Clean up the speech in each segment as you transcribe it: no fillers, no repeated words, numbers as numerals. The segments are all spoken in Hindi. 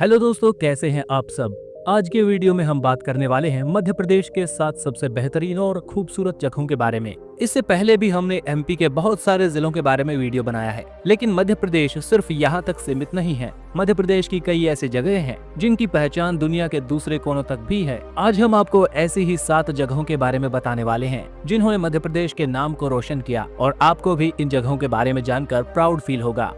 हेलो दोस्तों, कैसे हैं आप सब। आज के वीडियो में हम बात करने वाले हैं मध्य प्रदेश के 7 सबसे बेहतरीन और खूबसूरत जगहों के बारे में। इससे पहले भी हमने एमपी के बहुत सारे जिलों के बारे में वीडियो बनाया है, लेकिन मध्य प्रदेश सिर्फ यहाँ तक सीमित नहीं है। मध्य प्रदेश की कई ऐसी जगह हैं जिनकी पहचान दुनिया के दूसरे कोनों तक भी है। आज हम आपको ऐसी ही 7 जगहों के बारे में बताने वाले हैं जिन्होंने मध्य प्रदेश के नाम को रोशन किया, और आपको भी इन जगहों के बारे में जानकर प्राउड फील होगा।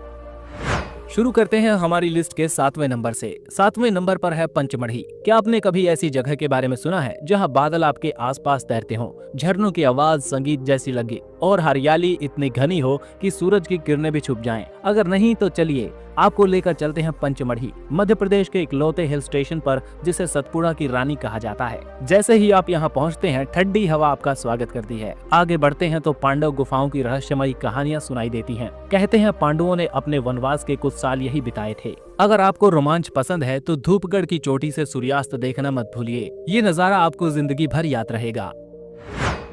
शुरू करते हैं हमारी लिस्ट के 7वें नंबर से। 7वें नंबर पर है पंचमढ़ी। क्या आपने कभी ऐसी जगह के बारे में सुना है जहां बादल आपके आसपास तैरते हों, झरनों की आवाज संगीत जैसी लगे और हरियाली इतनी घनी हो कि सूरज की किरणें भी छुप जाएं? अगर नहीं तो चलिए आपको लेकर चलते हैं पंचमढ़ी, मध्य प्रदेश के इकलौते हिल स्टेशन पर जिसे सतपुड़ा की रानी कहा जाता है। जैसे ही आप यहाँ पहुँचते हैं, ठंडी हवा आपका स्वागत करती है। आगे बढ़ते हैं तो पांडव गुफाओं की रहस्यमयी कहानियां सुनाई देती हैं। कहते हैं पांडवों ने अपने वनवास के कुछ साल यही बिताए थे। अगर आपको रोमांच पसंद है तो धूपगढ़ की चोटी से सूर्यास्त देखना मत भूलिए। ये नजारा आपको जिंदगी भर याद रहेगा।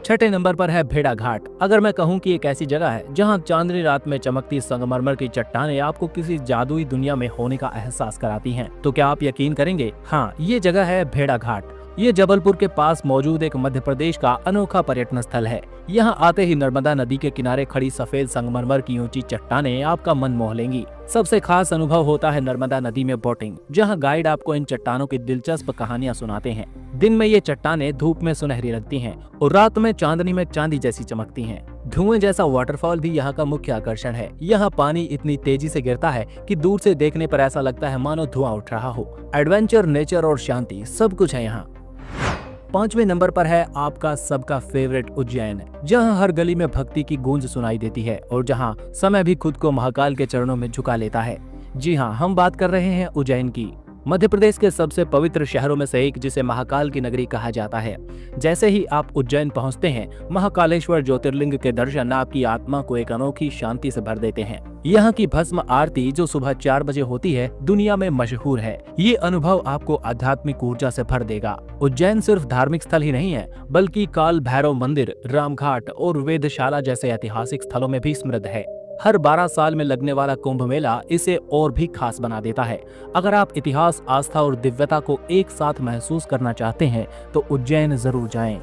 6ठे नंबर पर है भेड़ा घाट। अगर मैं कहूँ कि एक ऐसी जगह है जहाँ चांदनी रात में चमकती संगमरमर की चट्टानें आपको किसी जादुई दुनिया में होने का एहसास कराती हैं, तो क्या आप यकीन करेंगे? हाँ, ये जगह है भेड़ा घाट। ये जबलपुर के पास मौजूद एक मध्य प्रदेश का अनोखा पर्यटन स्थल है। यहाँ आते ही नर्मदा नदी के किनारे खड़ी सफेद संगमरमर की ऊंची चट्टानें आपका मन मोह लेंगी। सबसे खास अनुभव होता है नर्मदा नदी में बोटिंग, जहाँ गाइड आपको इन चट्टानों की दिलचस्प कहानियां सुनाते हैं। दिन में ये चट्टानें धूप में सुनहरी लगती हैं और रात में चांदनी में चांदी जैसी चमकती हैं। धुएं जैसा वाटरफॉल भी यहाँ का मुख्य आकर्षण है। यहाँ पानी इतनी तेजी से गिरता है कि दूर से देखने पर ऐसा लगता है मानो धुआं उठ रहा हो। एडवेंचर, नेचर और शांति सब कुछ है यहाँ। 5वें नंबर पर है आपका सबका फेवरेट उज्जैन, जहां हर गली में भक्ति की गूंज सुनाई देती है और जहां समय भी खुद को महाकाल के चरणों में झुका लेता है। जी हां, हम बात कर रहे हैं उज्जैन की, मध्य प्रदेश के सबसे पवित्र शहरों में से एक, जिसे महाकाल की नगरी कहा जाता है। जैसे ही आप उज्जैन पहुंचते हैं, महाकालेश्वर ज्योतिर्लिंग के दर्शन आपकी आत्मा को एक अनोखी शांति से भर देते हैं। यहाँ की भस्म आरती जो सुबह 4 बजे होती है, दुनिया में मशहूर है। ये अनुभव आपको आध्यात्मिक ऊर्जा से भर देगा। उज्जैन सिर्फ धार्मिक स्थल ही नहीं है, बल्कि काल भैरव मंदिर, रामघाट और वेधशाला जैसे ऐतिहासिक स्थलों में भी समृद्ध है। हर 12 साल में लगने वाला कुंभ मेला इसे और भी खास बना देता है। अगर आप इतिहास, आस्था और दिव्यता को एक साथ महसूस करना चाहते हैं तो उज्जैन जरूर जाएं।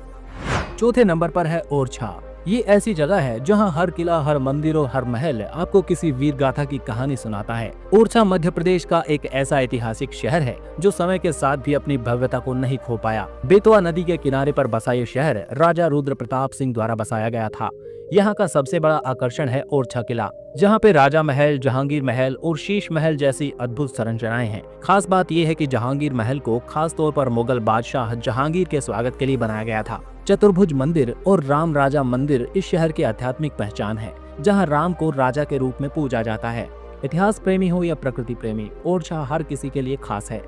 4थे नंबर पर है ओरछा। ये ऐसी जगह है जहां हर किला, हर मंदिर और हर महल आपको किसी वीर गाथा की कहानी सुनाता है। ओरछा मध्य प्रदेश का एक ऐसा ऐतिहासिक शहर है जो समय के साथ भी अपनी भव्यता को नहीं खो पाया। बेतवा नदी के किनारे पर बसा ये शहर राजा रुद्र प्रताप सिंह द्वारा बसाया गया था। यहाँ का सबसे बड़ा आकर्षण है ओरछा किला, जहाँ पे राजा महल, जहांगीर महल और शीश महल जैसी अद्भुत संरचनाएं हैं। खास बात यह है कि जहांगीर महल को खास तौर पर मुगल बादशाह जहांगीर के स्वागत के लिए बनाया गया था। चतुर्भुज मंदिर और राम राजा मंदिर इस शहर की आध्यात्मिक पहचान है, जहाँ राम को राजा के रूप में पूजा जाता है। इतिहास प्रेमी हो या प्रकृति प्रेमी, ओरछा हर किसी के लिए खास है।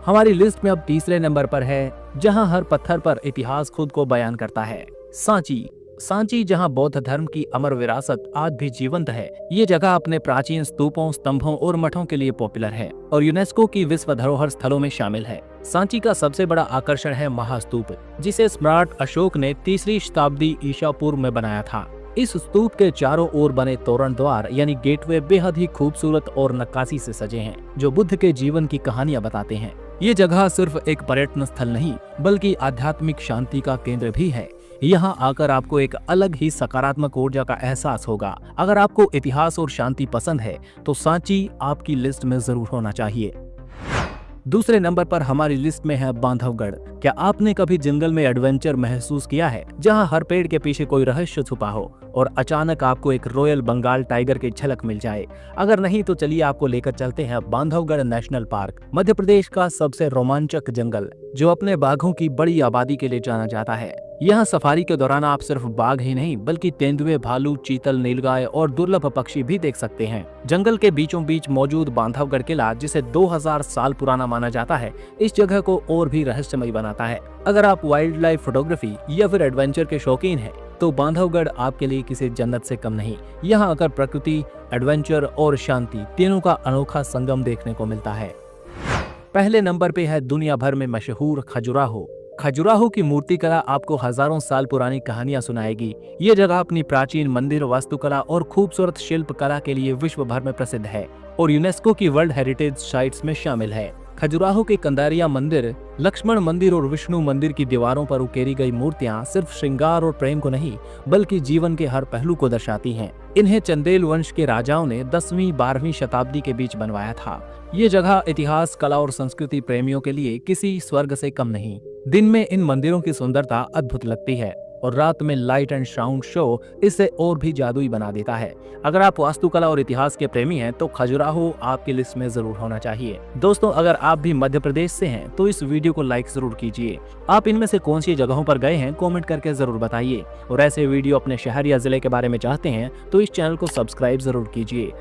हमारी लिस्ट में अब 3रे नंबर पर है, जहाँ हर पत्थर पर इतिहास खुद को बयान करता है, सांची। सांची, जहां बौद्ध धर्म की अमर विरासत आज भी जीवंत है। ये जगह अपने प्राचीन स्तूपों, स्तंभों और मठों के लिए पॉपुलर है और यूनेस्को की विश्व धरोहर स्थलों में शामिल है। सांची का सबसे बड़ा आकर्षण है महास्तूप, जिसे सम्राट अशोक ने 3री शताब्दी ईसा पूर्व में बनाया था। इस स्तूप के चारों ओर बने तोरण द्वार यानी गेटवे बेहद ही खूबसूरत और नक्काशी से सजे हैं, जो बुद्ध के जीवन की कहानियां बताते हैं। ये जगह सिर्फ एक पर्यटन स्थल नहीं, बल्कि आध्यात्मिक शांति का केंद्र भी है। यहाँ आकर आपको एक अलग ही सकारात्मक ऊर्जा का एहसास होगा। अगर आपको इतिहास और शांति पसंद है तो सांची आपकी लिस्ट में जरूर होना चाहिए। 2रे नंबर पर हमारी लिस्ट में है बांधवगढ़। क्या आपने कभी जंगल में एडवेंचर महसूस किया है, जहां हर पेड़ के पीछे कोई रहस्य छुपा हो और अचानक आपको एक रॉयल बंगाल टाइगर की झलक मिल जाए? अगर नहीं तो चलिए आपको लेकर चलते हैं बांधवगढ़ नेशनल पार्क, मध्य प्रदेश का सबसे रोमांचक जंगल, जो अपने बाघों की बड़ी आबादी के लिए जाना जाता है। यहाँ सफारी के दौरान आप सिर्फ बाघ ही नहीं, बल्कि तेंदुए, भालू, चीतल, नीलगाय और दुर्लभ पक्षी भी देख सकते हैं। जंगल के बीचों बीच मौजूद बांधवगढ़ किला, जिसे 2000 साल पुराना माना जाता है, इस जगह को और भी रहस्यमयी बनाता है। अगर आप वाइल्ड लाइफ फोटोग्राफी या फिर एडवेंचर के शौकीन हैं, तो बांधवगढ़ आपके लिए किसी जन्नत से कम नहीं। यहाँ आकर प्रकृति, एडवेंचर और शांति तीनों का अनोखा संगम देखने को मिलता है। पहले नंबर पे है दुनिया भर में मशहूर खजुराहो। खजुराहो की मूर्ति कला आपको हजारों साल पुरानी कहानियां सुनाएगी। ये जगह अपनी प्राचीन मंदिर वास्तुकला और खूबसूरत शिल्प कला के लिए विश्व भर में प्रसिद्ध है और यूनेस्को की वर्ल्ड हेरिटेज साइट्स में शामिल है। खजुराहो के कंदारिया मंदिर, लक्ष्मण मंदिर और विष्णु मंदिर की दीवारों पर उकेरी गई मूर्तियां सिर्फ श्रृंगार और प्रेम को नहीं बल्कि जीवन के हर पहलू को दर्शाती हैं। इन्हें चंदेल वंश के राजाओं ने 10वीं-12वीं शताब्दी के बीच बनवाया था। ये जगह इतिहास, कला और संस्कृति प्रेमियों के लिए किसी स्वर्ग से कम नहीं। दिन में इन मंदिरों की सुंदरता अद्भुत लगती है और रात में लाइट एंड साउंड शो इसे और भी जादुई बना देता है। अगर आप वास्तुकला और इतिहास के प्रेमी हैं तो खजुराहो आपकी लिस्ट में जरूर होना चाहिए। दोस्तों, अगर आप भी मध्य प्रदेश से हैं तो इस वीडियो को लाइक जरूर कीजिए। आप इनमें से कौन सी जगहों पर गए हैं कमेंट करके जरूर बताइए और ऐसे वीडियो अपने शहर या जिले के बारे में चाहते हैं तो इस चैनल को सब्सक्राइब जरूर कीजिए।